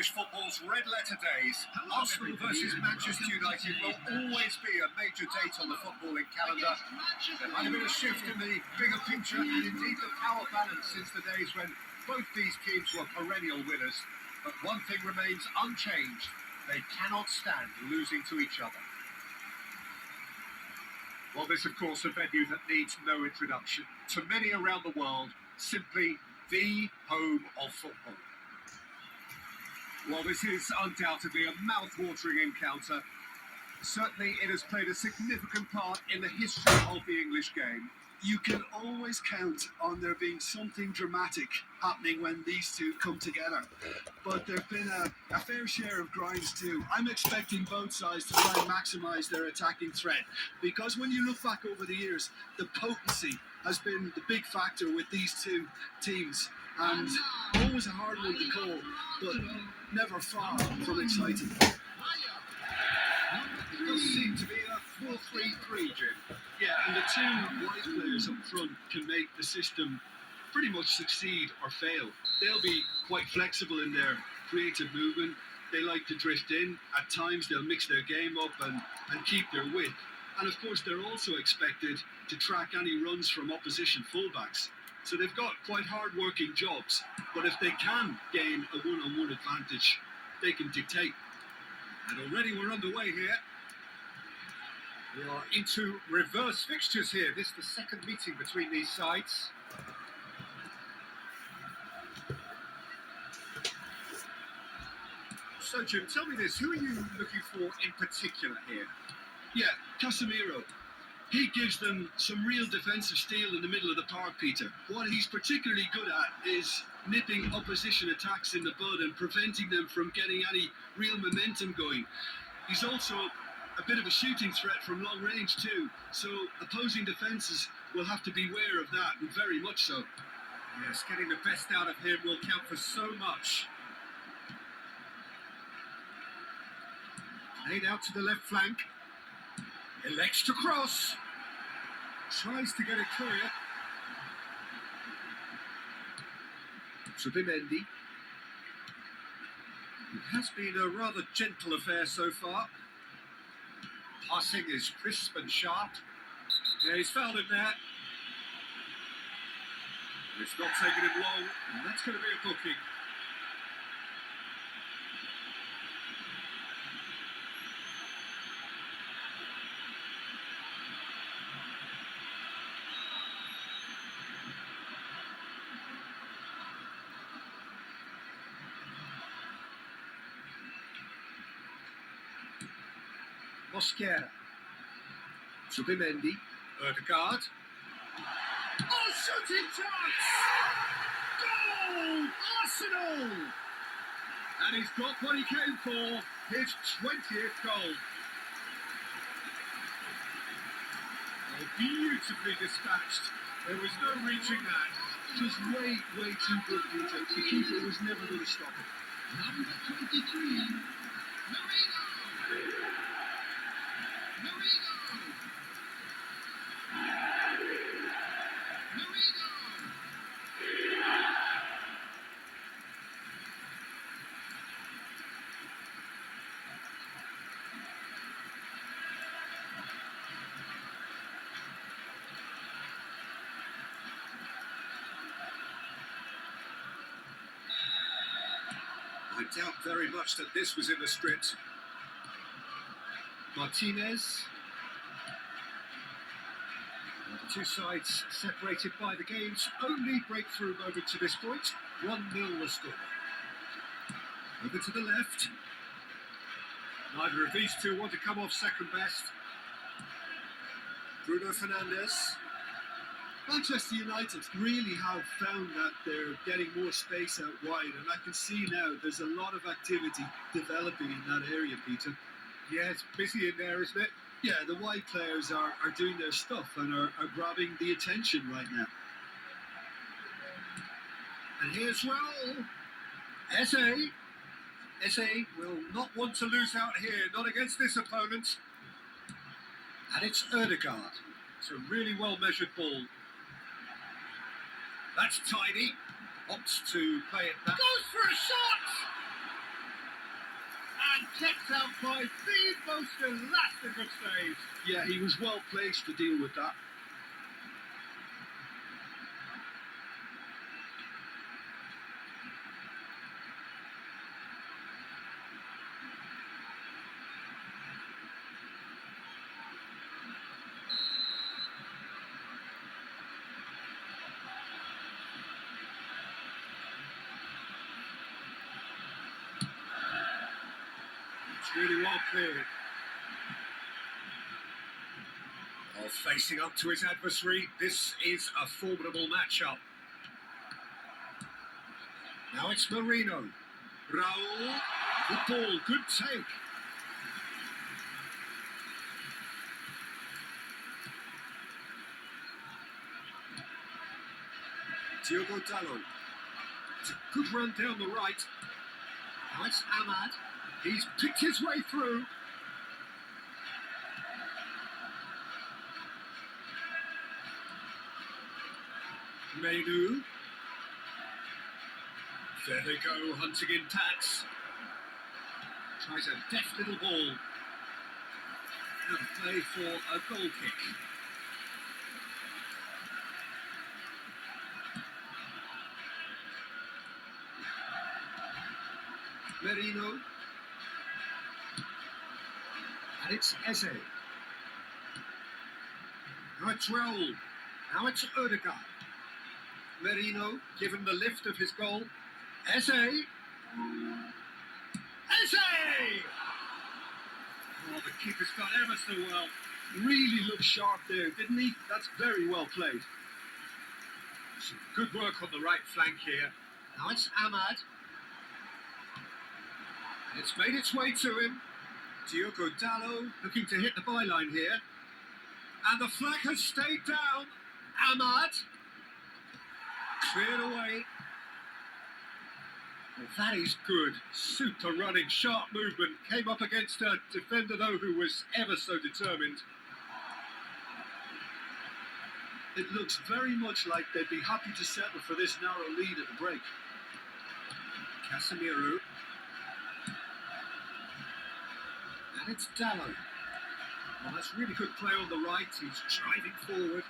English football's red letter days, Arsenal versus Manchester United will always be a major date on the footballing calendar. There might have been a shift in the bigger picture and indeed the power balance since the days when both these teams were perennial winners. But one thing remains unchanged: they cannot stand losing to each other. Well, this, of course, a venue that needs no introduction. To many around the world, simply the home of football. Well, this is undoubtedly a mouth-watering encounter. Certainly, it has played a significant part in the history of the English game. You can always count on there being something dramatic happening when these two come together. But there have been a fair share of grinds too. I'm expecting both sides to try and maximise their attacking threat, because when you look back over the years, the potency has been the big factor with these two teams. And always a hard one to call, but never far from exciting. It does seem to be a 4-3-3, Jim. Yeah, and the two wide players up front can make the system pretty much succeed or fail. They'll be quite flexible in their creative movement. They like to drift in. At times they'll mix their game up and keep their width. And of course they're also expected to track any runs from opposition fullbacks. So they've got quite hard-working jobs. But if they can gain a one-on-one advantage, they can dictate. And already we're underway here. We are into reverse fixtures here. This is the second meeting between these sides. So, Jim, tell me this. Who are you looking for in particular here? Yeah, Casemiro. He gives them some real defensive steel in the middle of the park, Peter. What he's particularly good at is nipping opposition attacks in the bud and preventing them from getting any real momentum going. He's also a bit of a shooting threat from long range too, so opposing defences will have to beware of that, and very much so. Yes, getting the best out of him will count for so much. Played out to the left flank. Elects to cross. Tries to get it clear. Zubimendi. It has been a rather gentle affair so far. Passing is crisp and sharp. Yeah, he's fouled him there. It's not taken him long, and that's going to be a booking. Mosquera. Zubimendi. Ødegaard. Oh, shooting chance! Goal! Arsenal! And he's got what he came for, his 20th goal. Oh, beautifully dispatched. There was no reaching that. Just way too good, Peter. The keeper was never going to stop it. Number 23, Mourinho. I doubt very much that this was in the script. Martinez. And the two sides separated by the game's only breakthrough moment to this point. 1-0 the score. Over to the left. Neither of these two want to come off second best. Bruno Fernandes. Manchester United really have found that they're getting more space out wide, and I can see now there's a lot of activity developing in that area, Peter. Yeah, it's busy in there, isn't it? Yeah, the wide players are doing their stuff and are grabbing the attention right now. And here's Raul. Eze. Eze will not want to lose out here, not against this opponent. And it's Ødegaard. It's a really well-measured ball. That's tidy. Opts to play it back. Goes for a shot! And kept out by the most elastic of saves. Yeah, he was well placed to deal with that. It's really well cleared. While facing up to his adversary, this is a formidable matchup. Now it's Marino. Raul. Good ball, good take. Diogo Dalot. It's a good run down the right. Now it's Ahmad. He's picked his way through. Menu. There they go, hunting in packs. Tries a deft little ball. And play for a goal kick. Merino. And it's Eze. Now it's Raul. Now it's Odegaard. Merino, given the lift of his goal. Eze! Eze! Oh, the keeper's done ever so well. Really looked sharp there, didn't he? That's very well played. Some good work on the right flank here. Now it's Ahmad. And it's made its way to him. Diogo Dalot looking to hit the byline here. And the flag has stayed down. Ahmad. Cleared away. Well, that is good. Super running, sharp movement. Came up against a defender, though, who was ever so determined. It looks very much like they'd be happy to settle for this narrow lead at the break. Casemiro. And it's Dalot. Well, that's really good play on the right. He's driving forward.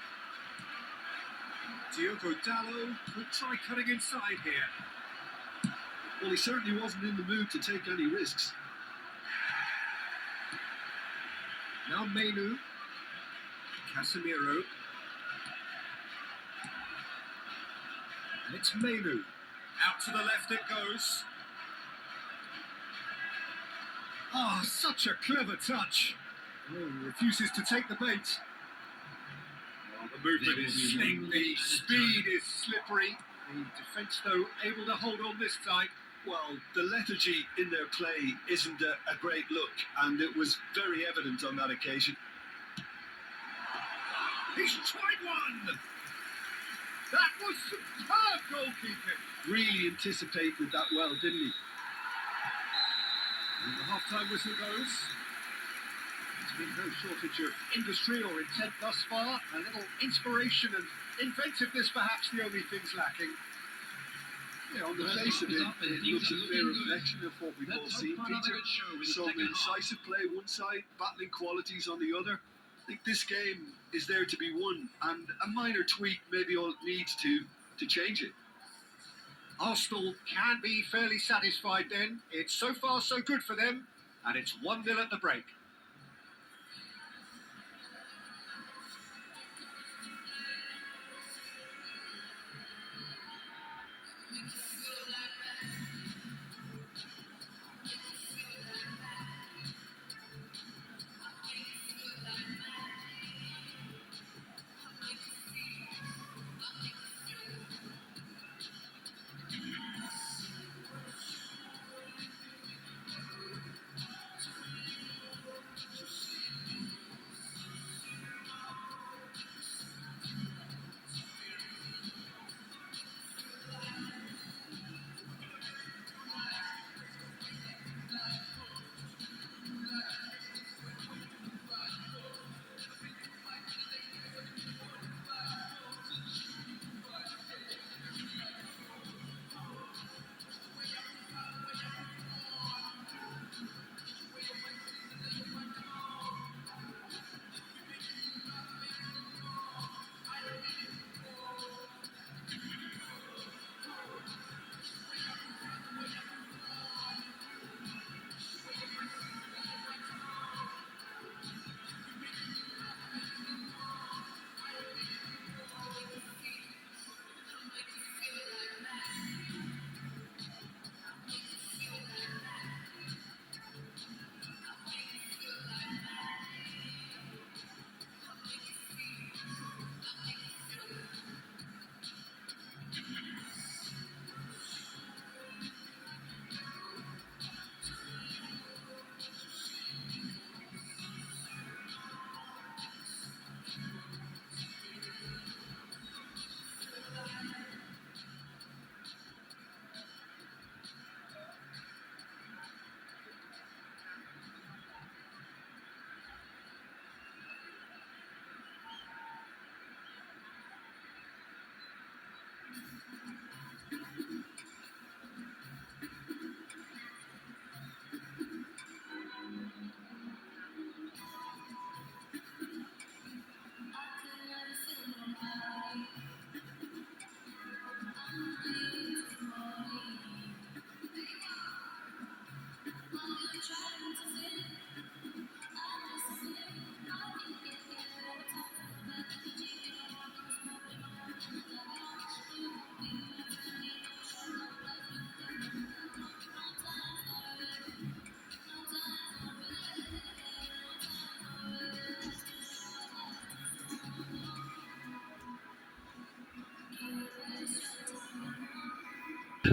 Diogo Dalot could try cutting inside here. Well, he certainly wasn't in the mood to take any risks. Now Menu. Casemiro. And it's Menu. Out to the left it goes. Oh, such a clever touch. Oh, refuses to take the bait. Oh, the movement is slick, the speed is slippery. The defence, though, able to hold on this time. Well, the lethargy in their play isn't a great look, and it was very evident on that occasion. He's tried one! That was superb goalkeeping. Really anticipated that well, didn't he? And the half-time whistle goes. There's been no shortage of industry or intent thus far. A little inspiration and inventiveness, perhaps the only things lacking. Yeah, on the face of it, it looks a fair reflection of what we've all seen, Peter. Some incisive play one side, battling qualities on the other. I think this game is there to be won, and a minor tweak maybe all it needs to change it. Arsenal can be fairly satisfied then. It's so far so good for them, and it's 1-0 at the break.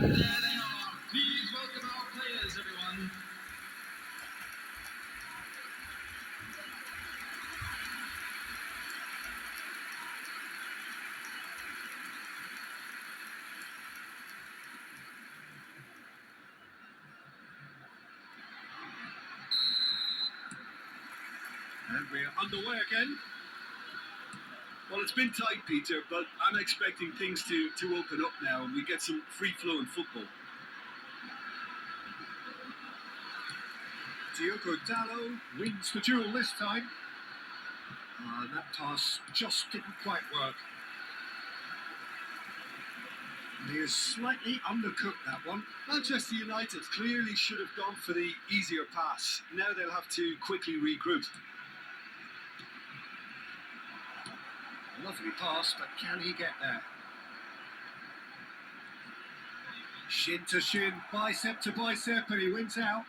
And there they are. Please welcome our players, everyone. And we're underway again. Well, it's been tight, Peter, but I'm expecting things to open up now and we get some free-flowing football. Diogo Dalot wins the duel this time. That pass just didn't quite work. He has slightly undercooked that one. Manchester United clearly should have gone for the easier pass. Now they'll have to quickly regroup. Lovely pass, but can he get there? Shin to shin, bicep to bicep, and he wins out.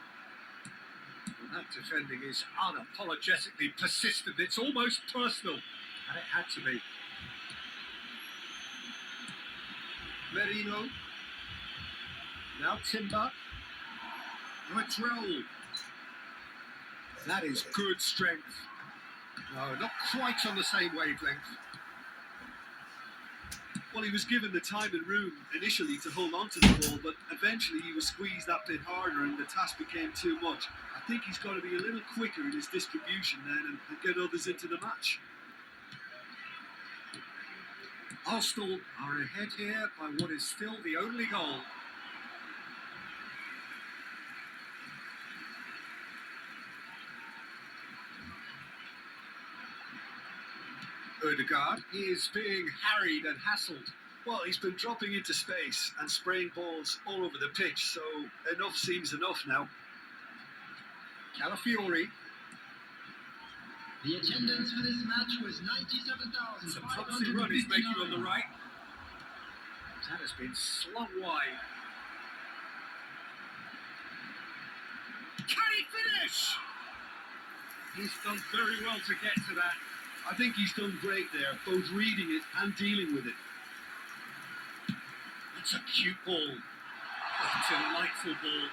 Well, that defending is unapologetically persistent. It's almost personal, and it had to be. Merino. Now Timber. Latrell. That is good strength. No, not quite on the same wavelength. Well, he was given the time and room initially to hold on to the ball, but eventually he was squeezed that bit harder and the task became too much. I think he's got to be a little quicker in his distribution then and get others into the match. Arsenal are ahead here by what is still the only goal. Odegaard is being harried and hassled. Well, he's been dropping into space and spraying balls all over the pitch, so enough seems enough now. Calafiori. The attendance for this match was 97,000. It's a promising run he's making on the right. That has been slung wide. Can he finish? He's done very well to get to that. I think he's done great there, both reading it and dealing with it. That's a cute ball. That's a delightful ball.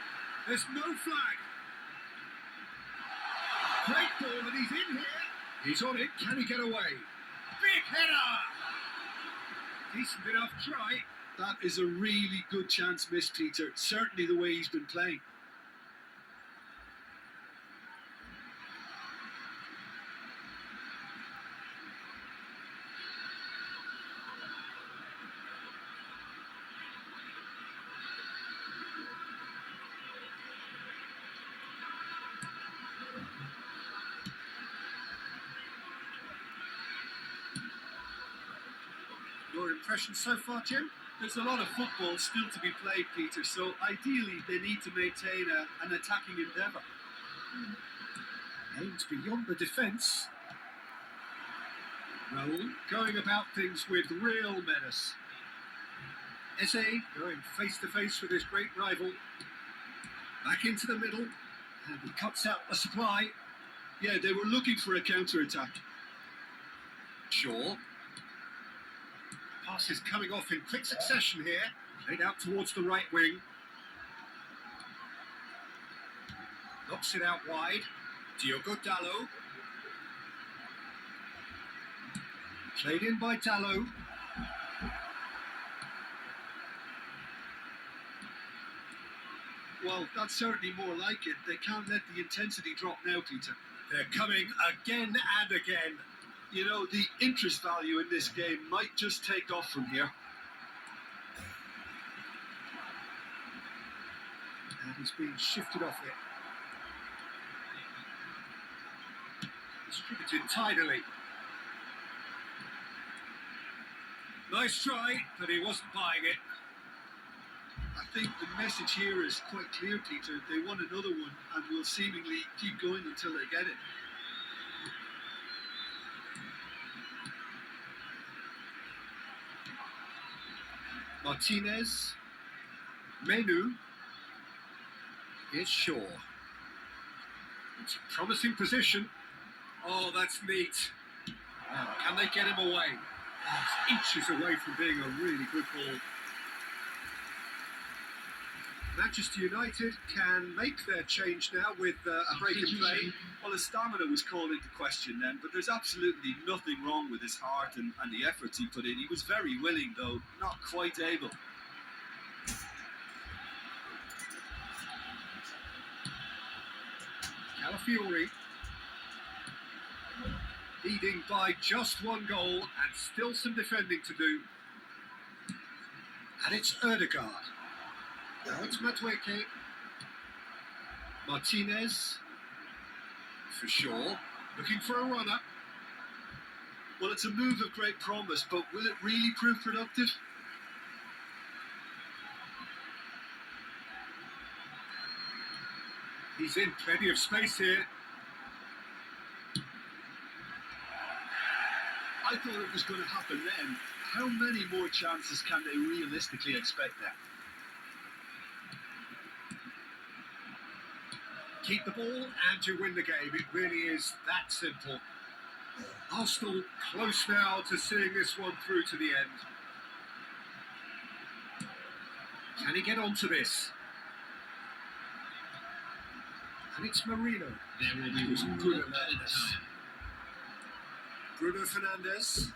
There's no flag. Great ball, and he's in here. He's on it. Can he get away? Big header. Decent enough try. That is a really good chance missed, Peter. Certainly the way he's been playing. Your impression so far, Jim? There's a lot of football still to be played, Peter, so ideally they need to maintain an attacking endeavour. Aims beyond the defence. Raul going about things with real menace. Eze going face to face with his great rival. Back into the middle, and he cuts out the supply. Yeah, they were looking for a counter-attack. Shaw. Pass is coming off in quick succession here. Played out towards the right wing. Knocks it out wide. Diogo Dalot. Played in by Dalot. Well, that's certainly more like it. They can't let the intensity drop now, Peter. They're coming again and again. You know, the interest value in this game might just take off from here. And he's being shifted off it. Distributed tidily. Nice try, but he wasn't buying it. I think the message here is quite clear, Peter. They want another one and will seemingly keep going until they get it. Martinez. Menu. Here's Shaw. It's a promising position. Oh, that's neat. Now, can they get him away? It's inches away from being a really good ball. Manchester United can make their change now with a break in play. Well, his stamina was called into question then, but there's absolutely nothing wrong with his heart and the efforts he put in. He was very willing, though not quite able. Calafiori leading by just one goal and still some defending to do. And it's Erdegaard. Now it's Madueke. Martinez. For sure. Looking for a runner. Well, it's a move of great promise, but will it really prove productive? He's in plenty of space here. I thought it was going to happen then. How many more chances can they realistically expect now? Keep the ball and you win the game. It really is that simple. Arsenal close now to seeing this one through to the end. Can he get onto this? And it's Marino. There will be It was one Bruno minute at a Fernandes. time. Bruno Fernandes.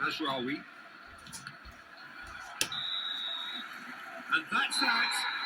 Mazraoui. And that's that.